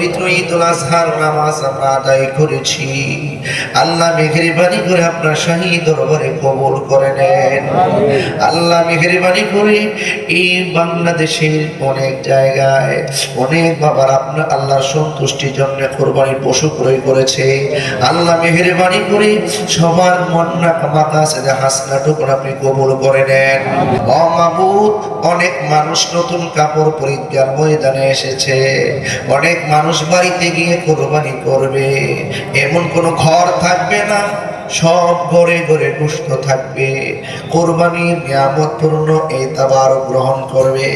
পবিত্র ঈদুল আজহার নামাজ আমরা আদায় করেছি। আল্লাহ মেহেরবানি করে আপনার শাহী দরবারে কবুল করে নেন। আল্লাহ মেহেরবানি করে এই বাংলাদেশের অনেক জায়গায় অনেক বাবার আপনার আল্লাহর সন্তুষ্টির জন্য কোরবানির পশু ক্রয় করেছে। আল্লাহ মেহেরবানি করে সবার মন্না মাকাসিদে হাসনাটুকু আপনি কবুল করে নেন। ও মাবুদ, অনেক মানুষ নতুন কাপড় পরিধান ময়দানে এসেছে, অনেক মানুষ বাড়িতে গিয়ে কোরবানি করবে, এমন কোনো ঘর থাকবে না, সব ঘরে ঘরে গোশত থাকবে, কোরবানির নিয়ামতপূর্ণ এই তাবারক গ্রহণ করবে।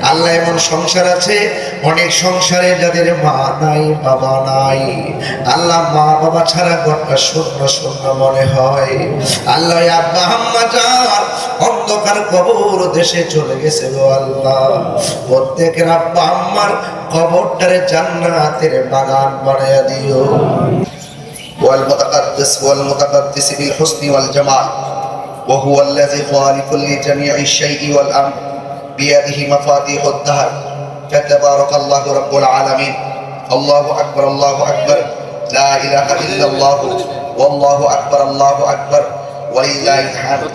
আল্লাহ, এমন সংসার আছে অনেক সংসারে যাদের মা নাই বাবা নাই, আল্লাহ মা বাবা ছাড়া ঘরটা শূন্য শূন্য মনে হয়। আল্লাহ, আব্বা আম্মা যার অন্ধকার কবর দেশে চলে গেছে গো আল্লাহ, প্রত্যেকের আব্বা আম্মার কবরটারে জান্নাতের বাগান বানায়া দিও। والمتقدس بالحسن والجمال وهو الذي خالق لجميع الشيء والأمر بيده مفاتيح الدهر فتبارك الله رب العالمين. الله أكبر الله أكبر لا إله إلا الله والله أكبر الله أكبر ولله الحمد.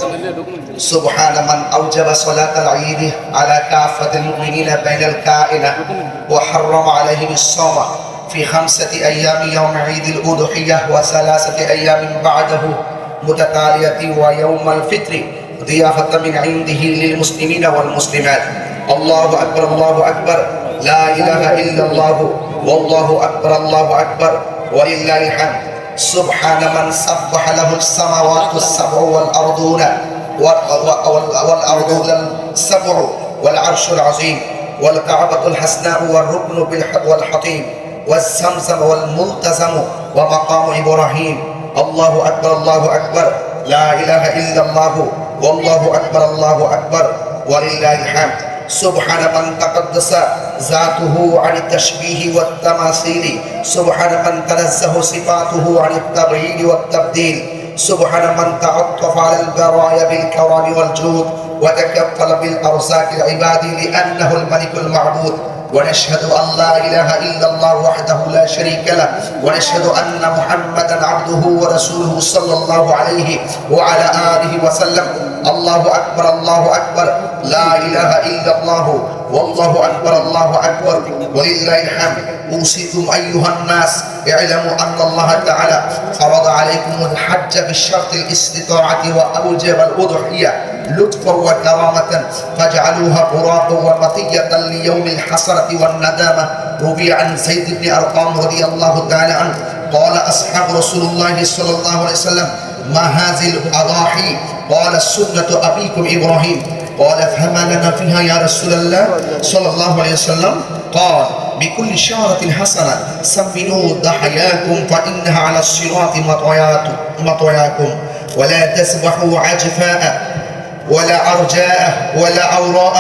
سبحان من أوجب صلاة العيد على كافة المؤمنين بين الكائنة وحرم عليهم الصوم في 5 أيام يوم عيد الأضحية و3 أيام بعده متتالية ويوم الفطر ضيافة من عنده للمسلمين والمسلمات. الله أكبر الله أكبر لا إله إلا الله والله أكبر الله أكبر ولله الحمد. سبحان من سبح له السماوات السبع والأرضون السبع والعرش العظيم والكعبة الحسناء والركن والحطيم والزمزم والملتزم ومقام إبراهيم. الله أكبر الله أكبر لا إله إلا الله والله أكبر الله أكبر ولله الحمد. سبحان من تقدس ذاته عن التشبيه والتماثيل، سبحان من تنزه صفاته عن التبعيد والتبديل، سبحان من تعطف على البرايا بالكرم والجود وتكفل بالأرزاق العباد لأنه الملك المعبود. ونشهد أن لا إله إلا الله وحده لا شريك له ونشهد أن محمدا عبده ورسوله صلى الله عليه وعلى آله وسلم. الله أكبر الله أكبر لا إله إلا الله والله أكبر الله أكبر ولله الحمد. أوصيكم أيها الناس اعلموا أن الله تعالى فرض عليكم الحج بالشرط الاستطاعة وأوجب الأضحية لطفا وكرامة فاجعلوها براقا ومطية ليوم الحسرة والندامة. روي عن زيد بن أرقام رضي الله تعالى عنه قال أصحاب رسول الله صلى الله عليه وسلم ما هذه الأضاحي؟ قال السنة أبيكم إبراهيم. قال فما لنا فيها يا رسول الله صلى الله عليه وسلم؟ قال بكل شعرة حسنة سمنوا ضحاياكم فإنها على الصراط مطوياكم ولا تسبحوا عجفاء ولا أرجاء ولا عوراء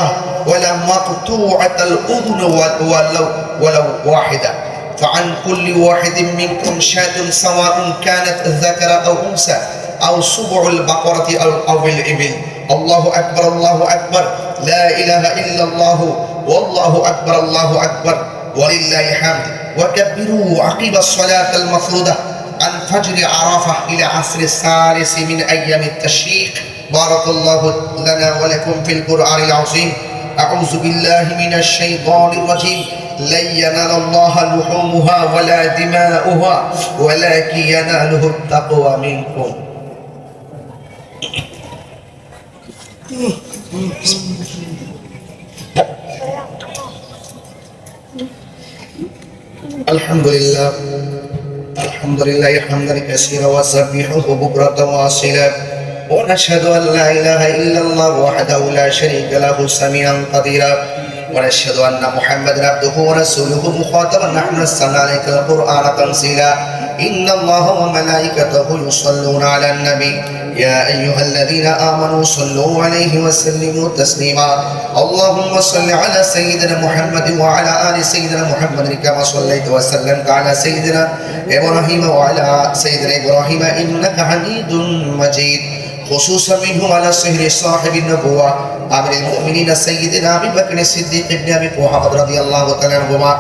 ولا مقطوعة الأذن ولو واحدة. فعن كل واحد منكم شاة سواء كانت ذكر أو أنثى أو سبع البقرة أو الإبل. الله أكبر الله أكبر لا إله إلا الله والله أكبر الله أكبر ولله الحمد. وكبروا عقب الصلاة المفروضة عن فجر عرفة إلى عصر الثالث من أيام التشريق. بارك الله لنا ولكم في القرآن العظيم. أعوذ بالله من الشيطان الرجيم. لن ينال الله لحومها ولا دماؤها ولكن يناله التقوى منكم. الحمد لله الحمد لله حمدا كثيرا وسبحه بكرة وأصيلا. ونشهد أن لا إله إلا الله وحده لا شريك له سميعا قديرا. ونشهد أن محمدا عبده ورسوله مخاطبا نحن نزلنا عليك القرآن تنزيلا. إن الله وملائكته يصلون على النبي يا أيها الذين آمنوا صلوا عليه وسلموا تسليما. اللهم صل على سيدنا محمد وعلى آل سيدنا محمد كما صليت وسلمت على سيدنا إبراهيم وعلى سيدنا إبراهيم إنك حميد مجيد. خصوصا منهم على سهر صاحب النبوة أمير المؤمنين سيدنا أبي بكر الصديق بن أبي قحافة رضي الله تعالى عنهما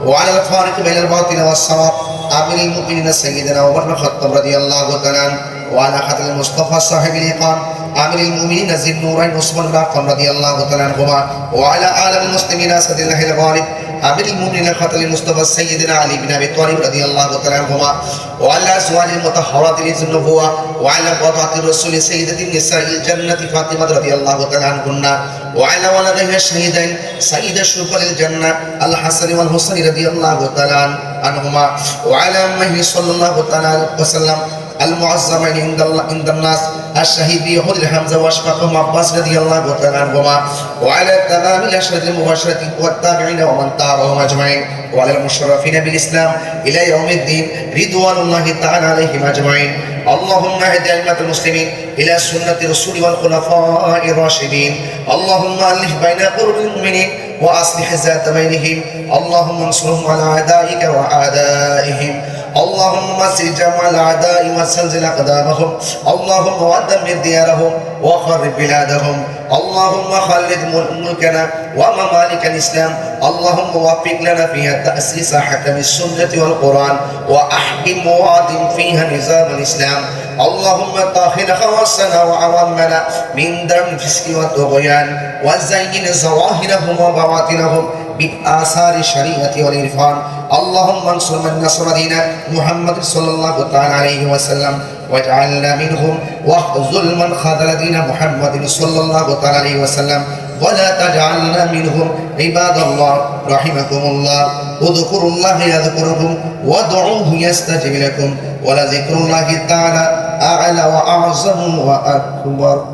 وعلى الفارق بين الباطل والصواب أمير المؤمنين سيدنا عمر بن الخطاب رضي الله تعالى عنه وعلى خاتم المصطفى صاحب الإقام أمير المؤمنين ذي النورين عثمان بن عفان رضي الله تعالى عنهما وعلى عالم المسلمين أسد الله الغالب أمير المؤمنين خاتم المصطفى سيدنا علي بن أبي طالب رضي الله تعالى عنهما وعلى أزواج المطهرات لذي النبوة وعلى بضعة الرسول سيدة النساء الجنة فاطمة رضي الله تعالى عنهن وعلى ولديها الشهيدين سيد شرفاء الجنة الحسن والحسين رضي الله تعالى عنهما وعلى أمه صلى الله تعالى عليه وسلم المعظمين عند الناس الشهيد بيهود الحمزة واشفاقهم عباس رضي الله تعالى عنهما وعلى تمام الأشهر المباشرة والتابعين ومن تابعهم أجمعين وعلى المشرفين بالإسلام إلى يوم الدين رضوان الله تعالى عليهم أجمعين اللهم اهد أئمة المسلمين إلى سنة الرسول والخلفاء الراشدين اللهم ألف بين قلوب المؤمنين وأصلح ذات بينهم اللهم انصرهم على أعدائك وأعدائهم اللهم مسر جمع الأعداء وزلزل أقدامهم اللهم ودمر ديارهم وخرب بلادهم اللهم خلد ملكنا وممالك الإسلام اللهم وفق لنا فيها تأسيس حكم السنة والقرآن وأحكم وعدم فيها نظام الإسلام اللهم طهر خواصنا وعوامنا من دم الفسق والطغيان وزين ظواهرهم وبواطنهم بآثار الشريعة والعرفان اللهم انصر من نصر دين محمد صلى الله تعالى عليه وسلم واجعلنا منهم واخذل من خذل دين محمد صلى الله تعالى عليه وسلم ولا تجعلنا منهم عباد الله رحمكم الله اذكروا الله يذكركم وادعوه يستجب لكم ولذكر الله تعالى أعلى وأعظم وأكبر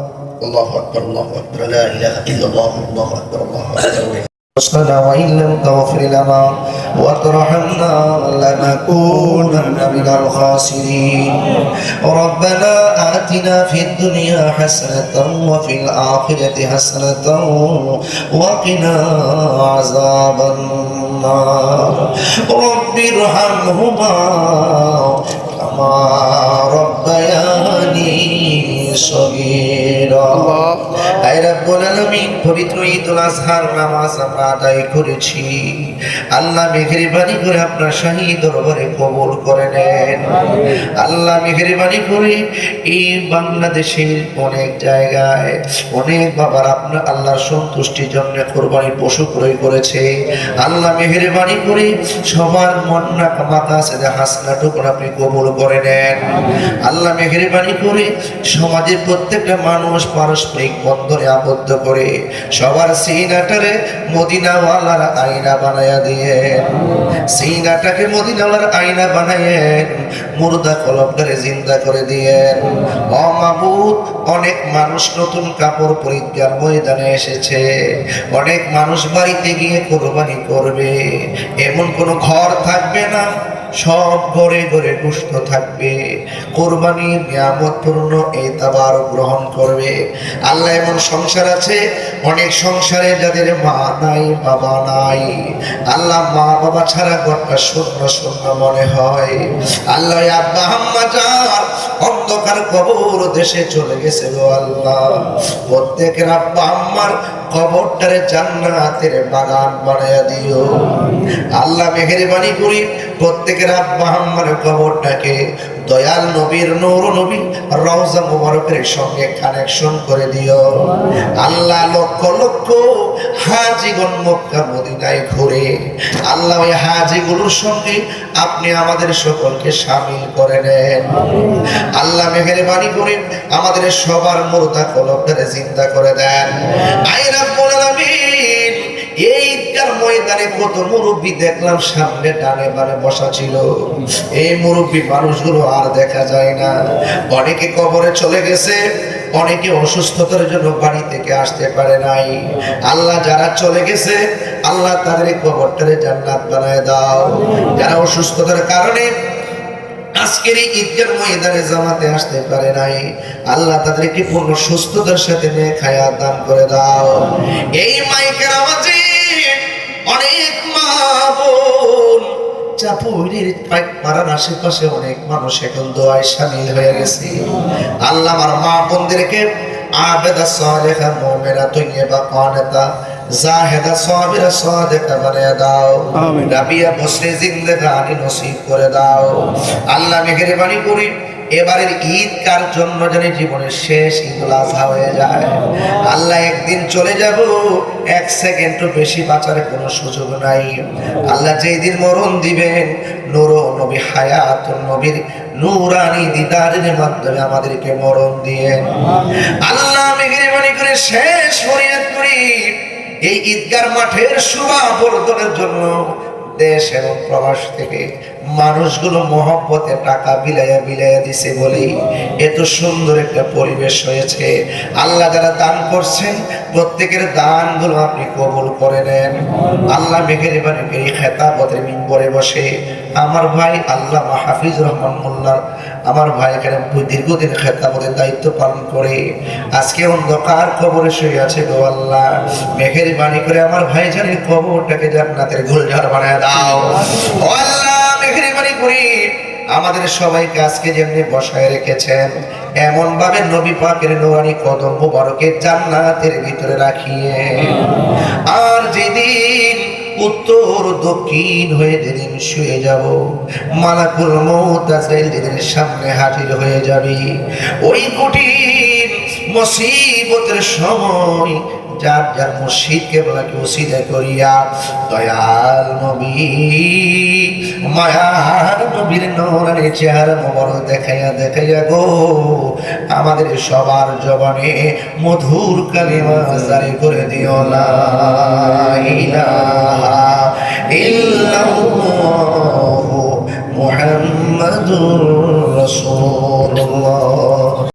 الله أكبر الله أكبر لا إله إلا الله الله أكبر الله أكبر وإن لم تغفر لنا وترحمنا لنكونن من الخاسرين ربنا آتنا في الدنيا حسنة وفي الآخرة حسنة وقنا عذاب النار رب ارحمهما كما ربياني صغيرا আয় রব্বুল আলামিন পবিত্র ঈদুল আজহার নামাজ আমরা আদায় করেছি আল্লাহ মেহেরবানি করে আপনার শাহী দরবারে কবুল করে নেন আল্লাহ মেহেরবানি করে এই বাংলাদেশের অনেক জায়গায় অনেক বাবার আপনার আল্লাহর সন্তুষ্টির জন্য কুরবানি পশু ক্রয় করেছে আল্লাহ মেহেরবানি করে সবার মন্না মাকাসিদে হাসনাটুকু আপনি কবুল করে নেন আল্লাহ মেহেরবানি করে সমাজের প্রত্যেকটা মানুষ পারস্পরিক বন্ধনে আবদ্ধ করে সবার সিনাটারে মদিনাওয়ালার আয়না বানায়া দিয়ে সিনাটাকে মদিনাওয়ালার আয়না বানায়ে মুর্দা কলবটারে জিন্দা করে দিয়ে ও মাবুদ অনেক মানুষ নতুন কাপড় পরিত্যাগ ময়দানে এসেছে অনেক মানুষ বাড়িতে গিয়ে কুরবানি করবে এমন কোনো ঘর থাকবে না সব ঘরে ঘরে গোশত থাকবে কুরবানির নিয়ামত পূর্ণ এই তাবারক গ্রহণ করবে আল্লাহ এমন সংসার আছে অনেক সংসারে যাদের মা নাই বাবা নাই আল্লাহ মা বাবা ছাড়া ঘরটা শূন্য শূন্য মনে হয় আল্লাহ আব্বা আম্মা যার অন্ধকার কবর দেশে চলে গেছে গো আল্লাহ প্রত্যেকের আব্বা আম্মার কবরটারে জান্নাতের বাগান বানায়া দিও আল্লাহ মেহেরবানি করি প্রত্যেকের আব্বা আম্মার কবরটাকে দয়াল নবীর নূর নবী রওজা মুবারকের সঙ্গে কানেকশন করে দিও আল্লাহ লক্ষ লক্ষ হাজীগণ মক্কা মদিনায় ঘুরে আল্লাহ ওই হাজীগুলোর সঙ্গে আপনি আমাদের সকলকে শামিল করে নেন আল্লাহ মেহেরবানি করে আমাদের সবার মুর্দা কলবটারে জিন্দা করে দেন আয় রব্বুল আলামিন এই ঈদগার ময়দানে কত মুরব্বী দেখলাম সামনে ডানে বামে বসা ছিল এই মুরব্বী মানুষগুলো আর দেখা যায় না অনেকে কবরে চলে গেছে অনেকে অসুস্থতার জন্য বাড়ি থেকে আসতে পারে নাই আল্লাহ যারা চলে গেছে আল্লাহ তাদের কবরটারে জান্নাত বানায় দাও যারা অসুস্থতার কারণে আজকের এই ঈদগার ময়দানে জামাতে আসতে পারে নাই আল্লাহ তাদেরকে পূর্ণ সুস্থতার সাথে নেক হায়াত দান করে দাও এই মাইকের আওয়াজে অনেক মা বোন চাপুরির পাড়ার আশেপাশে অনেক মানুষ এখন দোয়ায় শামিল হয়ে গেছে আল্লাহ আমার মা বোনদেরকে আবেদা সালেহা মুমিনা তৈয়বা কানাতা জাহেদা সাবিরা সাদিকা বানিয়ে দাও, আমিন। রাবিয়া বসরে জিন্দেগানি নসিব করে দাও। আল্লাহ মেহেরবানি করি এবারের ঈদ কার জন্য জানি জীবনের শেষ ঈদুল আজহা হয়ে যায়। আল্লাহ একদিন চলে যাব, এক সেকেন্ডও বেশি বাঁচার কোনো সুযোগ নাই। আল্লাহ যেই দিন মরণ দিবেন, নূর নবী হায়াতুন নবীর নূরানি দিদারের মাধ্যমে আমাদেরকে মরণ দিয়েন। আল্লাহ মেহেরবানি করে শেষ ফরিয়াদ করি এই ঈদগার মাঠের শোভা বর্ধনের জন্য দেশ এবং প্রবাস থেকে মানুষগুলো মহব্বতে টাকা বিলাইয়া বিলাইয়া দিছে বলেই এত সুন্দর একটা পরিবেশ হয়েছে। আল্লাহ যারা দান করছেন প্রত্যেকের দানগুলো আপনি কবুল করে নেন। আল্লাহ মেহেরবানি করে এই খেতাবতের মিম্বরে বসে আমার ভাই আল্লামা হাফিজ রহমান মোল্লার আমার ভাই এখানে দীর্ঘদিন খেতাবতের দায়িত্ব পালন করে আজকে অন্ধকার কবরে শুয়ে আছে গো আল্লাহ, মেহেরবানি করে আমার ভাইজানের কবরটাকে জান্নাতের গুলজার বানায় দাও। ও আল্লাহ মেহেরবানি করি আমাদের সবাইকে আজকে যেমনি বসায় রেখেছেন এমন ভাবে নবী পাকের নূরানি কদম মুবারকের জান্নাতের ভিতরে রাখিয়ে, আর যেদিন উত্তর দক্ষিণ হয়ে যেদিন শুয়ে যাব, মালাকুল মউত আজরাইল যেদিন সামনে হাজির হয়ে যাবে, ওই কঠিন মুসিবতের সময় যার যার মুর্শিদকে বলাকে ওসিলা করিয়া দয়াল নবী মায়ার নবীর নূরানি চেহারা মোবারক দেখাইয়া দেখাইয়া গো আমাদের সবার জবানে মধুর কালিমা জারি করে দিও লা ইলাহা ইল্লাল্লাহু মুহাম্মাদুর রাসূলুল্লাহ।